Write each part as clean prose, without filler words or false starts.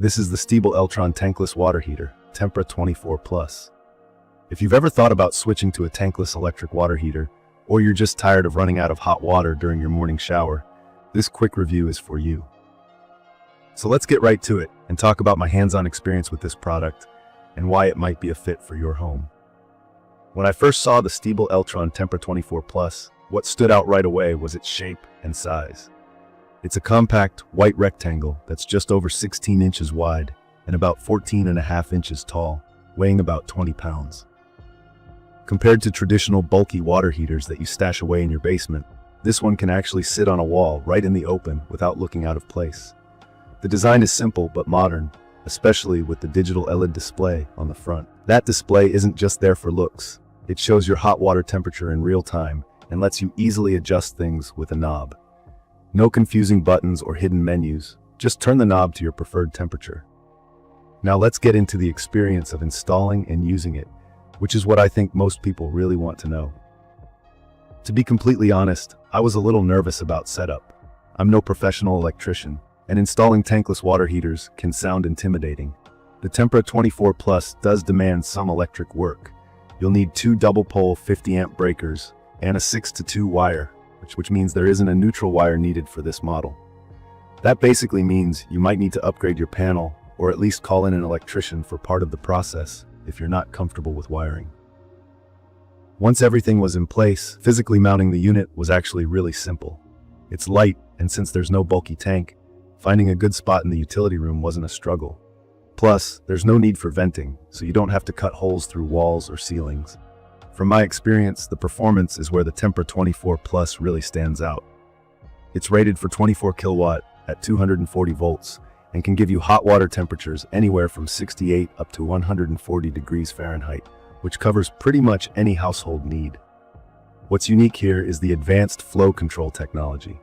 This is the Stiebel Eltron Tankless water heater, Tempra 24+. If you've ever thought about switching to a tankless electric water heater, or you're just tired of running out of hot water during your morning shower, this quick review is for you. So let's get right to it and talk about my hands-on experience with this product and why it might be a fit for your home. When I first saw the Stiebel Eltron Tempra 24+, what stood out right away was its shape and size. It's a compact, white rectangle that's just over 16 inches wide and about 14.5 inches tall, weighing about 20 pounds. Compared to traditional bulky water heaters that you stash away in your basement, this one can actually sit on a wall right in the open without looking out of place. The design is simple but modern, especially with the digital LED display on the front. That display isn't just there for looks. It shows your hot water temperature in real time and lets you easily adjust things with a knob. No confusing buttons or hidden menus, just turn the knob to your preferred temperature. Now let's get into the experience of installing and using it, which is what I think most people really want to know. To be completely honest, I was a little nervous about setup. I'm no professional electrician, and installing tankless water heaters can sound intimidating. The Tempra 24+ does demand some electric work. You'll need 2 double-pole 50-amp breakers and a 6-to-2 wire, which means there isn't a neutral wire needed for this model. That basically means you might need to upgrade your panel or at least call in an electrician for part of the process if you're not comfortable with wiring. Once everything was in place, physically mounting the unit was actually really simple. It's light, and since there's no bulky tank, finding a good spot in the utility room wasn't a struggle. Plus, there's no need for venting, so you don't have to cut holes through walls or ceilings. From my experience, the performance is where the Tempra 24+ really stands out. It's rated for 24 kilowatt at 240 volts and can give you hot water temperatures anywhere from 68 up to 140 degrees Fahrenheit, which covers pretty much any household need. What's unique here is the advanced flow control technology.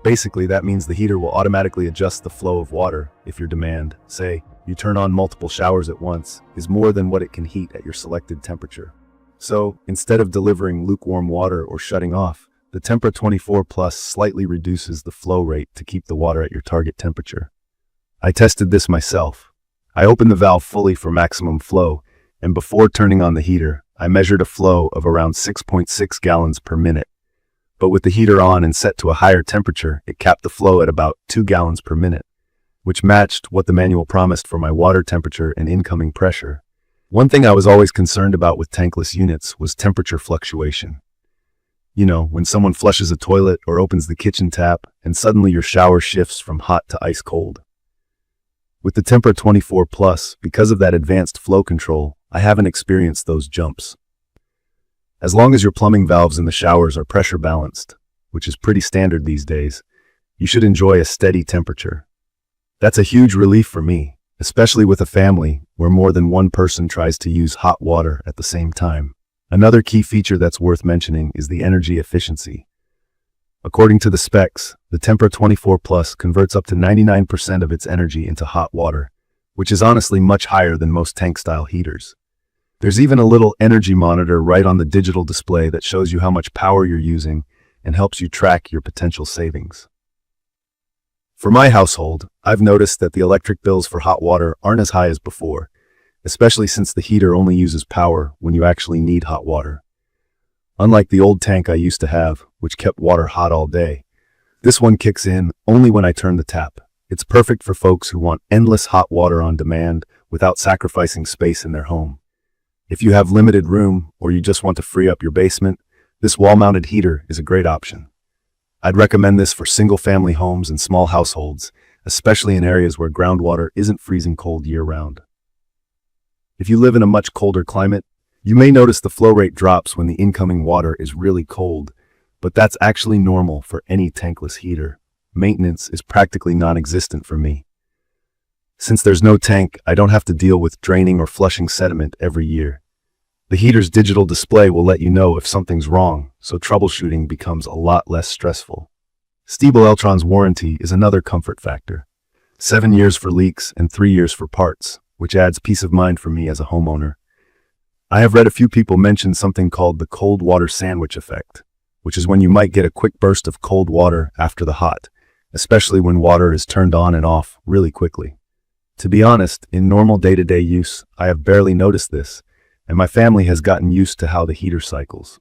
Basically, that means the heater will automatically adjust the flow of water if your demand, say, you turn on multiple showers at once, is more than what it can heat at your selected temperature. So, instead of delivering lukewarm water or shutting off, the Tempra 24+ slightly reduces the flow rate to keep the water at your target temperature. I tested this myself. I opened the valve fully for maximum flow, and before turning on the heater, I measured a flow of around 6.6 gallons per minute. But with the heater on and set to a higher temperature, it capped the flow at about 2 gallons per minute, which matched what the manual promised for my water temperature and incoming pressure. One thing I was always concerned about with tankless units was temperature fluctuation. You know, when someone flushes a toilet or opens the kitchen tap and suddenly your shower shifts from hot to ice cold. With the Tempra 24+, because of that advanced flow control, I haven't experienced those jumps. As long as your plumbing valves in the showers are pressure balanced, which is pretty standard these days, you should enjoy a steady temperature. That's a huge relief for me, especially with a family where more than one person tries to use hot water at the same time. Another key feature that's worth mentioning is the energy efficiency. According to the specs, the Tempra 24+ converts up to 99% of its energy into hot water, which is honestly much higher than most tank-style heaters. There's even a little energy monitor right on the digital display that shows you how much power you're using and helps you track your potential savings. For my household, I've noticed that the electric bills for hot water aren't as high as before, especially since the heater only uses power when you actually need hot water. Unlike the old tank I used to have, which kept water hot all day, this one kicks in only when I turn the tap. It's perfect for folks who want endless hot water on demand without sacrificing space in their home. If you have limited room or you just want to free up your basement, this wall-mounted heater is a great option. I'd recommend this for single-family homes and small households, especially in areas where groundwater isn't freezing cold year-round. If you live in a much colder climate, you may notice the flow rate drops when the incoming water is really cold, but that's actually normal for any tankless heater. Maintenance is practically non-existent for me. Since there's no tank, I don't have to deal with draining or flushing sediment every year. The heater's digital display will let you know if something's wrong, so troubleshooting becomes a lot less stressful. Stiebel Eltron's warranty is another comfort factor. 7 years for leaks and 3 years for parts, which adds peace of mind for me as a homeowner. I have read a few people mention something called the cold water sandwich effect, which is when you might get a quick burst of cold water after the hot, especially when water is turned on and off really quickly. To be honest, in normal day-to-day use, I have barely noticed this, and my family has gotten used to how the heater cycles.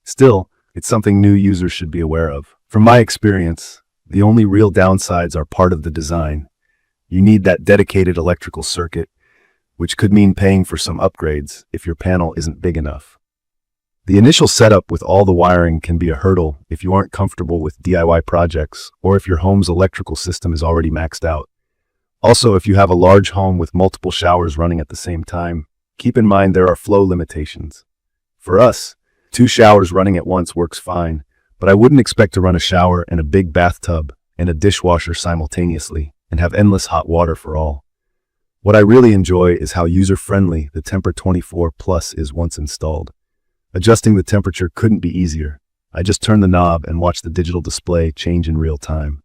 Still, it's something new users should be aware of. From my experience, the only real downsides are part of the design. You need that dedicated electrical circuit, which could mean paying for some upgrades if your panel isn't big enough. The initial setup with all the wiring can be a hurdle if you aren't comfortable with DIY projects or if your home's electrical system is already maxed out. Also, if you have a large home with multiple showers running at the same time, keep in mind there are flow limitations. For us, 2 showers running at once works fine, but I wouldn't expect to run a shower and a big bathtub and a dishwasher simultaneously and have endless hot water for all. What I really enjoy is how user-friendly the Tempra 24 Plus is once installed. Adjusting the temperature couldn't be easier. I just turn the knob and watch the digital display change in real time.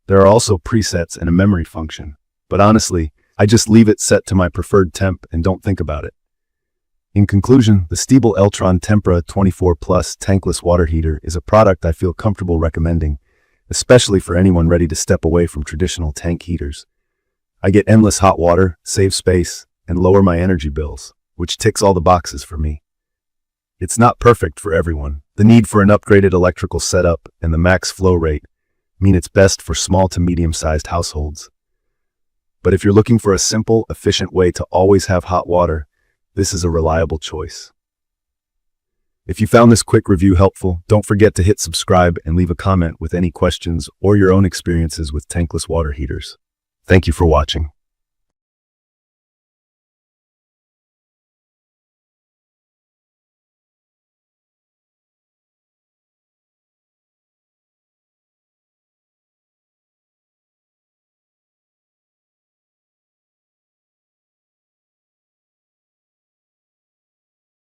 There are also presets and a memory function, but honestly, I just leave it set to my preferred temp and don't think about it. In conclusion, the Stiebel Eltron Tempra 24 Plus tankless water heater is a product I feel comfortable recommending, especially for anyone ready to step away from traditional tank heaters. I get endless hot water, save space, and lower my energy bills, which ticks all the boxes for me. It's not perfect for everyone. The need for an upgraded electrical setup and the max flow rate mean it's best for small to medium-sized households. But if you're looking for a simple, efficient way to always have hot water, this is a reliable choice. If you found this quick review helpful, don't forget to hit subscribe and leave a comment with any questions or your own experiences with tankless water heaters. Thank you for watching.